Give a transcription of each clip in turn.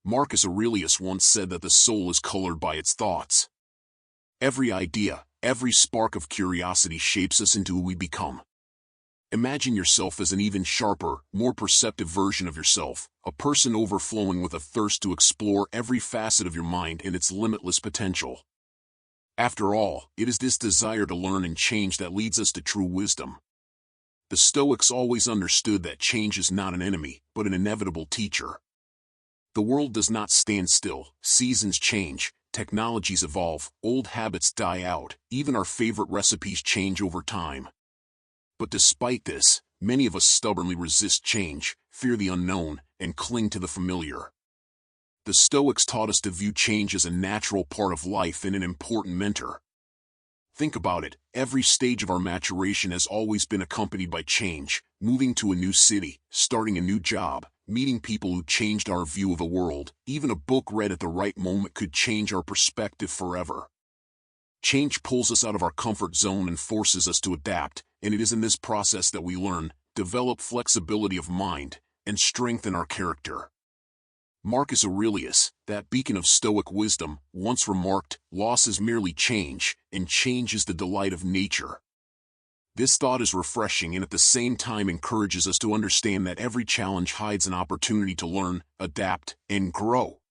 Marcus Aurelius once said that the soul is colored by its thoughts. Every idea, every spark of curiosity shapes us into who we become. Imagine yourself as an even sharper, more perceptive version of yourself, a person overflowing with a thirst to explore every facet of your mind and its limitless potential. After all, it is this desire to learn and change that leads us to true wisdom. The Stoics always understood that change is not an enemy, but an inevitable teacher. The world does not stand still, seasons change, technologies evolve, old habits die out, even our favorite recipes change over time. But despite this, many of us stubbornly resist change, fear the unknown, and cling to the familiar. The Stoics taught us to view change as a natural part of life and an important mentor. Think about it, every stage of our maturation has always been accompanied by change, moving to a new city, starting a new job, meeting people who changed our view of the world. Even a book read at the right moment could change our perspective forever. Change pulls us out of our comfort zone and forces us to adapt, and it is in this process that we learn, develop flexibility of mind, and strengthen our character. Marcus Aurelius, that beacon of Stoic wisdom, once remarked, "Loss is merely change, and change is the delight of nature." This thought is refreshing and at the same time encourages us to understand that every challenge hides an opportunity to learn, adapt, and grow.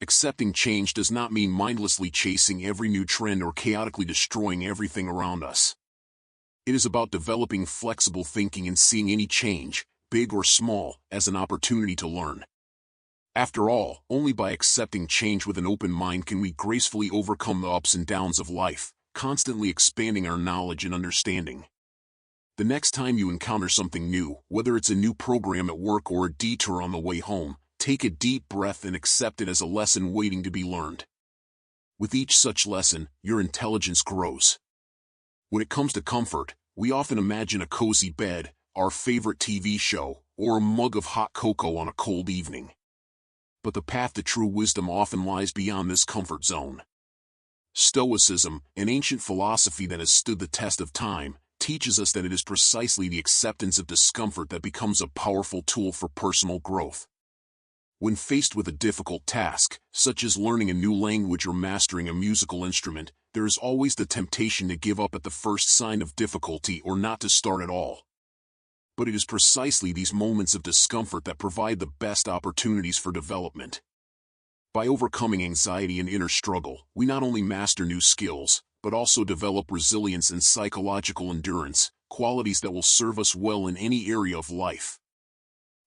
Accepting change does not mean mindlessly chasing every new trend or chaotically destroying everything around us. It is about developing flexible thinking and seeing any change, big or small, as an opportunity to learn. After all, only by accepting change with an open mind can we gracefully overcome the ups and downs of life, constantly expanding our knowledge and understanding. The next time you encounter something new, whether it's a new program at work or a detour on the way home, take a deep breath and accept it as a lesson waiting to be learned. With each such lesson, your intelligence grows. When it comes to comfort, we often imagine a cozy bed, our favorite TV show, or a mug of hot cocoa on a cold evening. But the path to true wisdom often lies beyond this comfort zone. Stoicism, an ancient philosophy that has stood the test of time, teaches us that it is precisely the acceptance of discomfort that becomes a powerful tool for personal growth. When faced with a difficult task, such as learning a new language or mastering a musical instrument, there is always the temptation to give up at the first sign of difficulty or not to start at all. But it is precisely these moments of discomfort that provide the best opportunities for development. By overcoming anxiety and inner struggle, we not only master new skills, but also develop resilience and psychological endurance, qualities that will serve us well in any area of life.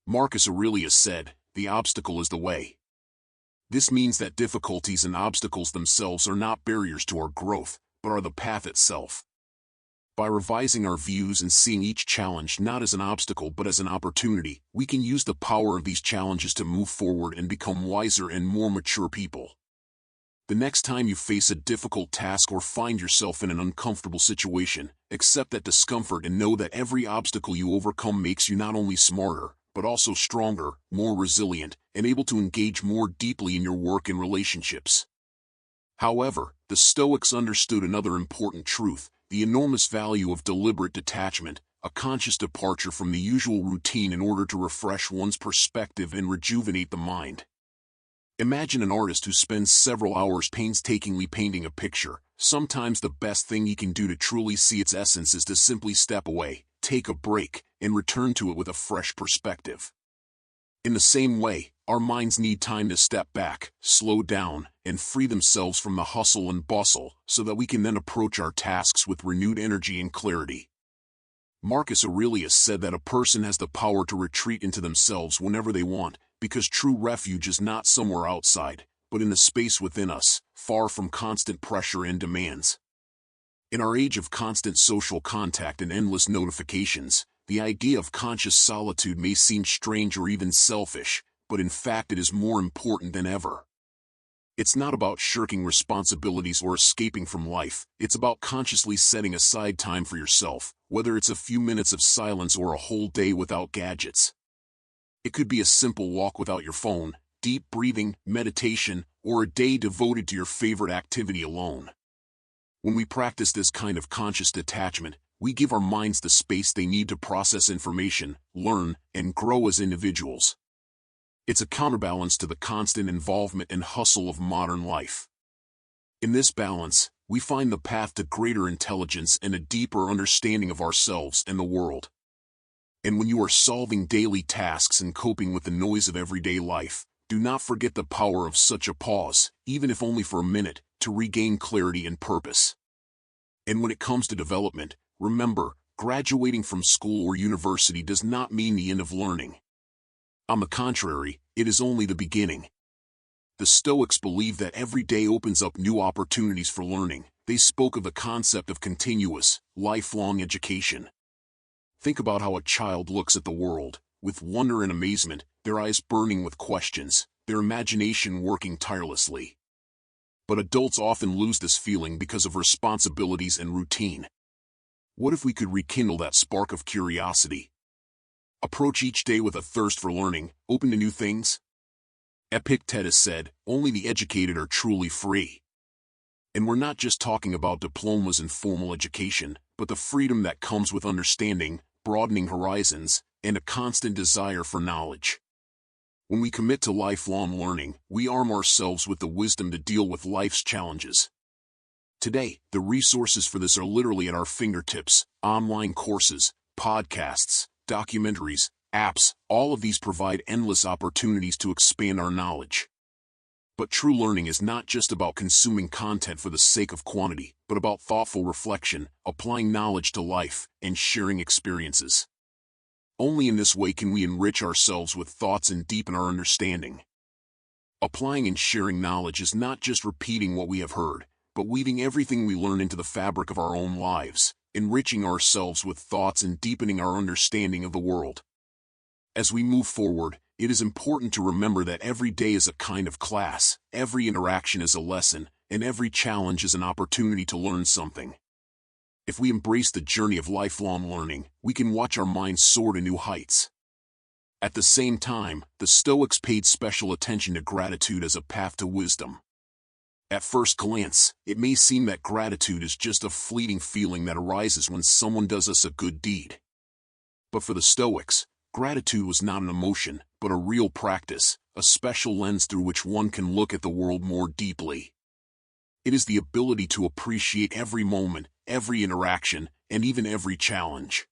Marcus Aurelius said, "The obstacle is the way." This means that difficulties and obstacles themselves are not barriers to our growth, but are the path itself. By revising our views and seeing each challenge not as an obstacle but as an opportunity, we can use the power of these challenges to move forward and become wiser and more mature people. The next time you face a difficult task or find yourself in an uncomfortable situation, accept that discomfort and know that every obstacle you overcome makes you not only smarter, but also stronger, more resilient, and able to engage more deeply in your work and relationships. However, the Stoics understood another important truth: the enormous value of deliberate detachment, a conscious departure from the usual routine in order to refresh one's perspective and rejuvenate the mind. Imagine an artist who spends several hours painstakingly painting a picture. Sometimes the best thing he can do to truly see its essence is to simply step away, take a break, and return to it with a fresh perspective. In the same way, our minds need time to step back, slow down, and free themselves from the hustle and bustle, so that we can then approach our tasks with renewed energy and clarity. Marcus Aurelius said that a person has the power to retreat into themselves whenever they want, because true refuge is not somewhere outside, but in the space within us, far from constant pressure and demands. In our age of constant social contact and endless notifications, the idea of conscious solitude may seem strange or even selfish, but in fact it is more important than ever. It's not about shirking responsibilities or escaping from life, it's about consciously setting aside time for yourself, whether it's a few minutes of silence or a whole day without gadgets. It could be a simple walk without your phone, deep breathing, meditation, or a day devoted to your favorite activity alone. When we practice this kind of conscious detachment, we give our minds the space they need to process information, learn, and grow as individuals. It's a counterbalance to the constant involvement and hustle of modern life. In this balance, we find the path to greater intelligence and a deeper understanding of ourselves and the world. And when you are solving daily tasks and coping with the noise of everyday life, do not forget the power of such a pause, even if only for a minute, to regain clarity and purpose. And when it comes to development, remember, graduating from school or university does not mean the end of learning. On the contrary, it is only the beginning. The Stoics believe that every day opens up new opportunities for learning. They spoke of the concept of continuous, lifelong education. Think about how a child looks at the world, with wonder and amazement, their eyes burning with questions, their imagination working tirelessly. But adults often lose this feeling because of responsibilities and routine. What if we could rekindle that spark of curiosity? Approach each day with a thirst for learning, open to new things. Epictetus said, "Only the educated are truly free." And we're not just talking about diplomas and formal education, but the freedom that comes with understanding, broadening horizons, and a constant desire for knowledge. When we commit to lifelong learning, we arm ourselves with the wisdom to deal with life's challenges. Today, the resources for this are literally at our fingertips: online courses, podcasts, documentaries, apps. All of these provide endless opportunities to expand our knowledge. But true learning is not just about consuming content for the sake of quantity, but about thoughtful reflection, applying knowledge to life, and sharing experiences. Only in this way can we enrich ourselves with thoughts and deepen our understanding. Applying and sharing knowledge is not just repeating what we have heard, but weaving everything we learn into the fabric of our own lives, enriching ourselves with thoughts and deepening our understanding of the world. As we move forward, it is important to remember that every day is a kind of class, every interaction is a lesson, and every challenge is an opportunity to learn something. If we embrace the journey of lifelong learning, we can watch our minds soar to new heights. At the same time, the Stoics paid special attention to gratitude as a path to wisdom. At first glance, it may seem that gratitude is just a fleeting feeling that arises when someone does us a good deed. But for the Stoics, gratitude was not an emotion, but a real practice, a special lens through which one can look at the world more deeply. It is the ability to appreciate every moment, every interaction, and even every challenge.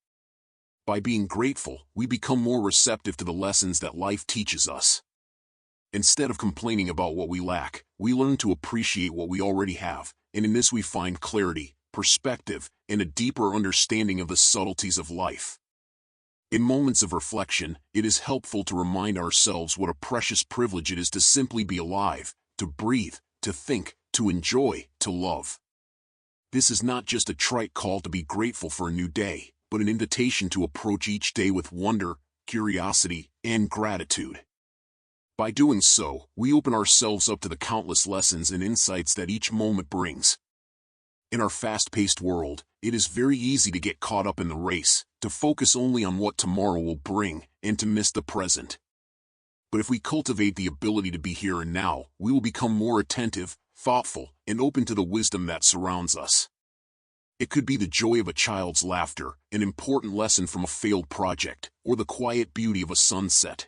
By being grateful, we become more receptive to the lessons that life teaches us. Instead of complaining about what we lack, we learn to appreciate what we already have, and in this we find clarity, perspective, and a deeper understanding of the subtleties of life. In moments of reflection, it is helpful to remind ourselves what a precious privilege it is to simply be alive, to breathe, to think, to enjoy, to love. This is not just a trite call to be grateful for a new day, but an invitation to approach each day with wonder, curiosity, and gratitude. By doing so, we open ourselves up to the countless lessons and insights that each moment brings. In our fast-paced world, it is very easy to get caught up in the race, to focus only on what tomorrow will bring, and to miss the present. But if we cultivate the ability to be here and now, we will become more attentive, thoughtful, and open to the wisdom that surrounds us. It could be the joy of a child's laughter, an important lesson from a failed project, or the quiet beauty of a sunset.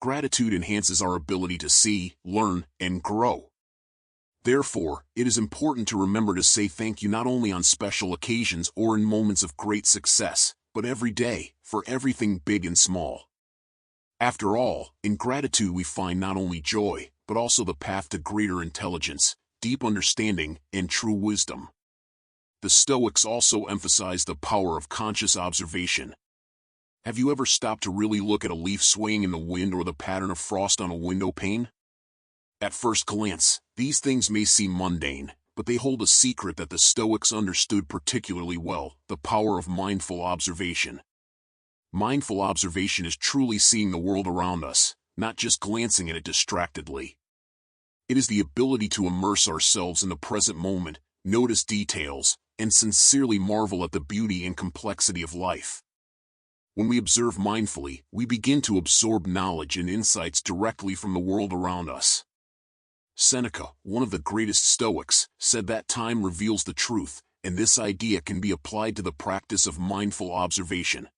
Gratitude enhances our ability to see, learn, and grow. Therefore, it is important to remember to say thank you not only on special occasions or in moments of great success, but every day, for everything big and small. After all, in gratitude we find not only joy, but also the path to greater intelligence, deep understanding, and true wisdom. The Stoics also emphasize the power of conscious observation. Have you ever stopped to really look at a leaf swaying in the wind or the pattern of frost on a window pane? At first glance, these things may seem mundane, but they hold a secret that the Stoics understood particularly well: the power of mindful observation. Mindful observation is truly seeing the world around us, not just glancing at it distractedly. It is the ability to immerse ourselves in the present moment, notice details, and sincerely marvel at the beauty and complexity of life. When we observe mindfully, we begin to absorb knowledge and insights directly from the world around us. Seneca, one of the greatest Stoics, said that time reveals the truth, and this idea can be applied to the practice of mindful observation.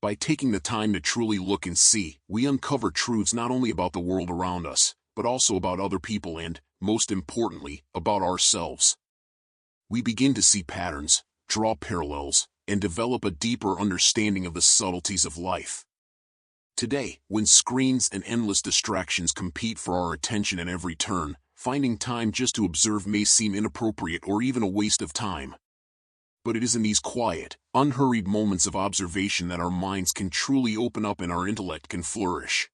By taking the time to truly look and see, we uncover truths not only about the world around us, but also about other people and, most importantly, about ourselves. We begin to see patterns, draw parallels, and develop a deeper understanding of the subtleties of life. Today, when screens and endless distractions compete for our attention at every turn, finding time just to observe may seem inappropriate or even a waste of time. But it is in these quiet, unhurried moments of observation that our minds can truly open up and our intellect can flourish.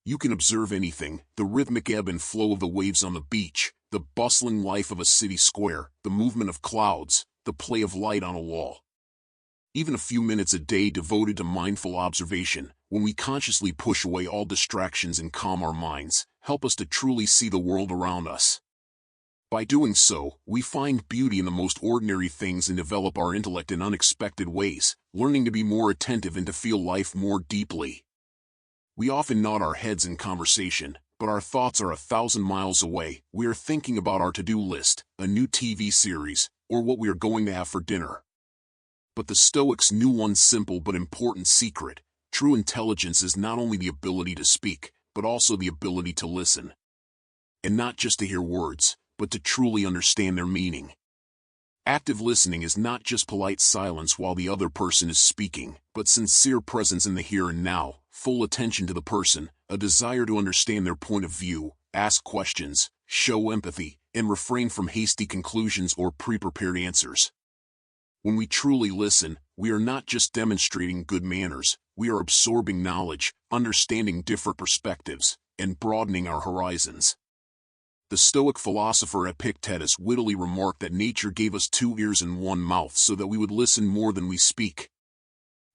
You can observe anything: the rhythmic ebb and flow of the waves on the beach, the bustling life of a city square, the movement of clouds, the play of light on a wall. Even a few minutes a day devoted to mindful observation, when we consciously push away all distractions and calm our minds, help us to truly see the world around us. By doing so, we find beauty in the most ordinary things and develop our intellect in unexpected ways, learning to be more attentive and to feel life more deeply. We often nod our heads in conversation, but our thoughts are 1,000 miles away. We are thinking about our to-do list, a new TV series, or what we are going to have for dinner. But the Stoics knew one simple but important secret: true intelligence is not only the ability to speak, but also the ability to listen. And not just to hear words, but to truly understand their meaning. Active listening is not just polite silence while the other person is speaking, but sincere presence in the here and now, full attention to the person, a desire to understand their point of view, ask questions, show empathy, and refrain from hasty conclusions or pre-prepared answers. When we truly listen, we are not just demonstrating good manners, we are absorbing knowledge, understanding different perspectives, and broadening our horizons. The Stoic philosopher Epictetus wittily remarked that nature gave us 2 ears and 1 mouth so that we would listen more than we speak.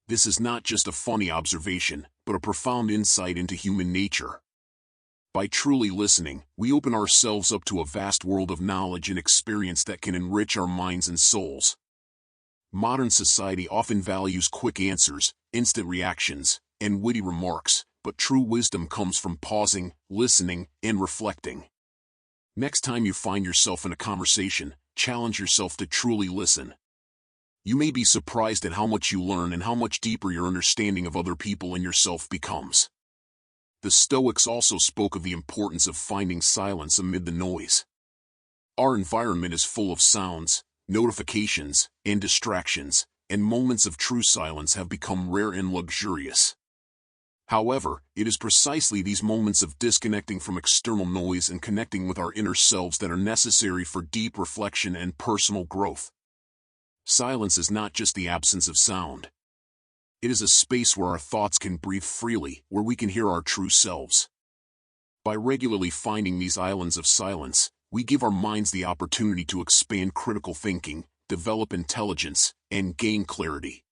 This is not just a funny observation, but a profound insight into human nature. By truly listening, we open ourselves up to a vast world of knowledge and experience that can enrich our minds and souls. Modern society often values quick answers, instant reactions, and witty remarks, but true wisdom comes from pausing, listening, and reflecting. Next time you find yourself in a conversation, challenge yourself to truly listen. You may be surprised at how much you learn and how much deeper your understanding of other people and yourself becomes. The Stoics also spoke of the importance of finding silence amid the noise. Our environment is full of sounds, notifications, and distractions, and moments of true silence have become rare and luxurious. However, it is precisely these moments of disconnecting from external noise and connecting with our inner selves that are necessary for deep reflection and personal growth. Silence is not just the absence of sound. It is a space where our thoughts can breathe freely, where we can hear our true selves. By regularly finding these islands of silence, we give our minds the opportunity to expand critical thinking, develop intelligence, and gain clarity.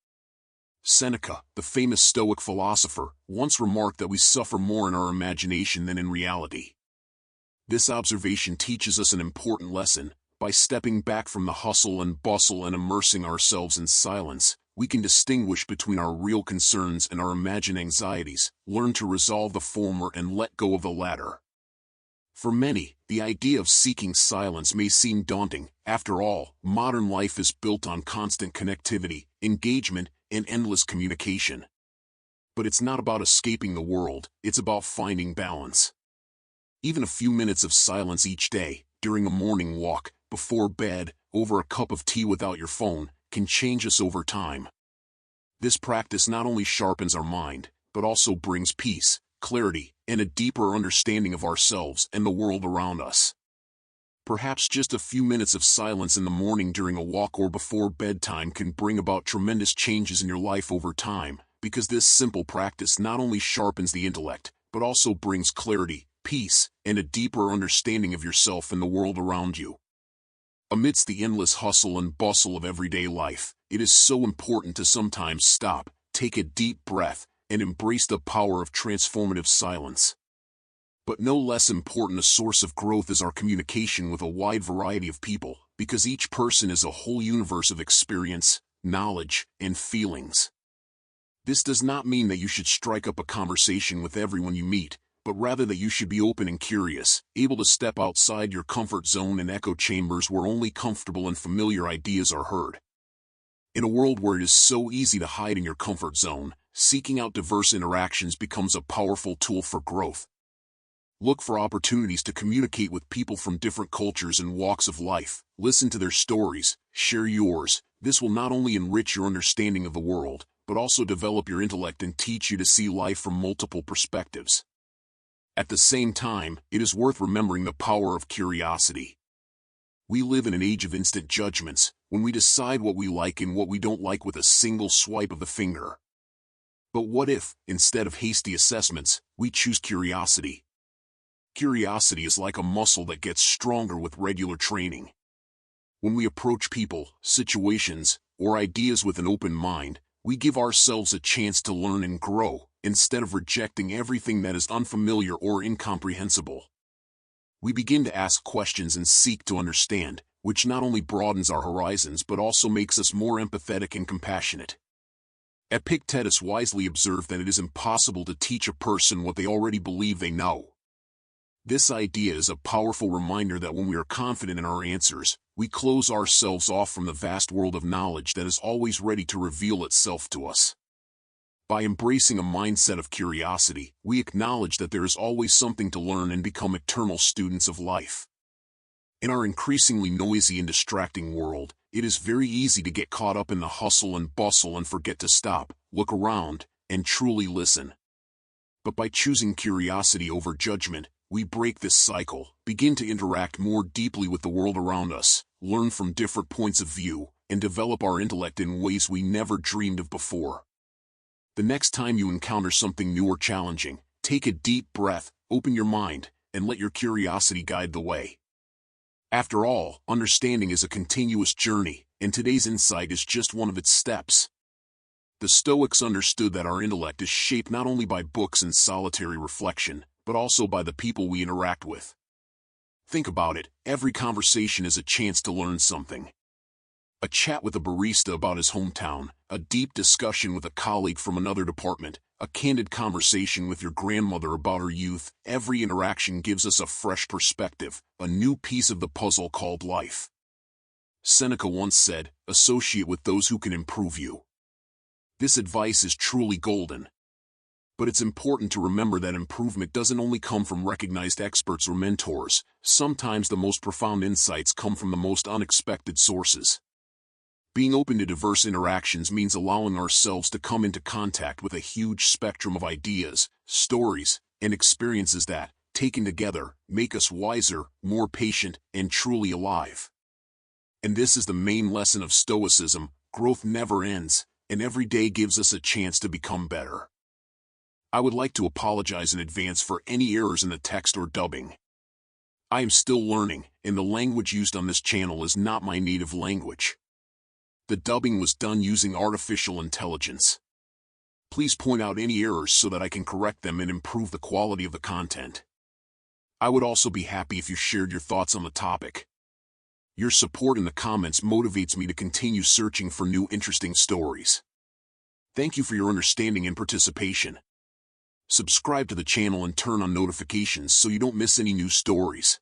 Seneca, the famous Stoic philosopher, once remarked that we suffer more in our imagination than in reality. This observation teaches us an important lesson. By stepping back from the hustle and bustle and immersing ourselves in silence, we can distinguish between our real concerns and our imagined anxieties, learn to resolve the former and let go of the latter. For many, the idea of seeking silence may seem daunting. After all, modern life is built on constant connectivity, engagement, and endless communication. But it's not about escaping the world, it's about finding balance. Even a few minutes of silence each day, during a morning walk, before bed, over a cup of tea without your phone, can change us over time. This practice not only sharpens our mind, but also brings peace, clarity, and a deeper understanding of ourselves and the world around us. Perhaps just a few minutes of silence in the morning during a walk or before bedtime can bring about tremendous changes in your life over time, because this simple practice not only sharpens the intellect, but also brings clarity, peace, and a deeper understanding of yourself and the world around you. Amidst the endless hustle and bustle of everyday life, it is so important to sometimes stop, take a deep breath, and embrace the power of transformative silence. But no less important a source of growth is our communication with a wide variety of people, because each person is a whole universe of experience, knowledge, and feelings. This does not mean that you should strike up a conversation with everyone you meet, but rather that you should be open and curious, able to step outside your comfort zone and echo chambers where only comfortable and familiar ideas are heard. In a world where it is so easy to hide in your comfort zone, seeking out diverse interactions becomes a powerful tool for growth. Look for opportunities to communicate with people from different cultures and walks of life. Listen to their stories, share yours. This will not only enrich your understanding of the world, but also develop your intellect and teach you to see life from multiple perspectives. At the same time, it is worth remembering the power of curiosity. We live in an age of instant judgments, when we decide what we like and what we don't like with a single swipe of the finger. But what if, instead of hasty assessments, we choose curiosity? Curiosity is like a muscle that gets stronger with regular training. When we approach people, situations, or ideas with an open mind, we give ourselves a chance to learn and grow, instead of rejecting everything that is unfamiliar or incomprehensible. We begin to ask questions and seek to understand, which not only broadens our horizons but also makes us more empathetic and compassionate. Epictetus wisely observed that it is impossible to teach a person what they already believe they know. This idea is a powerful reminder that when we are confident in our answers, we close ourselves off from the vast world of knowledge that is always ready to reveal itself to us. By embracing a mindset of curiosity, we acknowledge that there is always something to learn and become eternal students of life. In our increasingly noisy and distracting world, it is very easy to get caught up in the hustle and bustle and forget to stop, look around, and truly listen. But by choosing curiosity over judgment, we break this cycle, begin to interact more deeply with the world around us, learn from different points of view, and develop our intellect in ways we never dreamed of before. The next time you encounter something new or challenging, take a deep breath, open your mind, and let your curiosity guide the way. After all, understanding is a continuous journey, and today's insight is just one of its steps. The Stoics understood that our intellect is shaped not only by books and solitary reflection, but also by the people we interact with. Think about it, every conversation is a chance to learn something. A chat with a barista about his hometown, a deep discussion with a colleague from another department, a candid conversation with your grandmother about her youth. Every interaction gives us a fresh perspective, a new piece of the puzzle called life. Seneca once said, "Associate with those who can improve you." This advice is truly golden. But it's important to remember that improvement doesn't only come from recognized experts or mentors. Sometimes the most profound insights come from the most unexpected sources. Being open to diverse interactions means allowing ourselves to come into contact with a huge spectrum of ideas, stories, and experiences that, taken together, make us wiser, more patient, and truly alive. And this is the main lesson of Stoicism: growth never ends, and every day gives us a chance to become better. I would like to apologize in advance for any errors in the text or dubbing. I am still learning, and the language used on this channel is not my native language. The dubbing was done using artificial intelligence. Please point out any errors so that I can correct them and improve the quality of the content. I would also be happy if you shared your thoughts on the topic. Your support in the comments motivates me to continue searching for new interesting stories. Thank you for your understanding and participation. Subscribe to the channel and turn on notifications so you don't miss any new stories.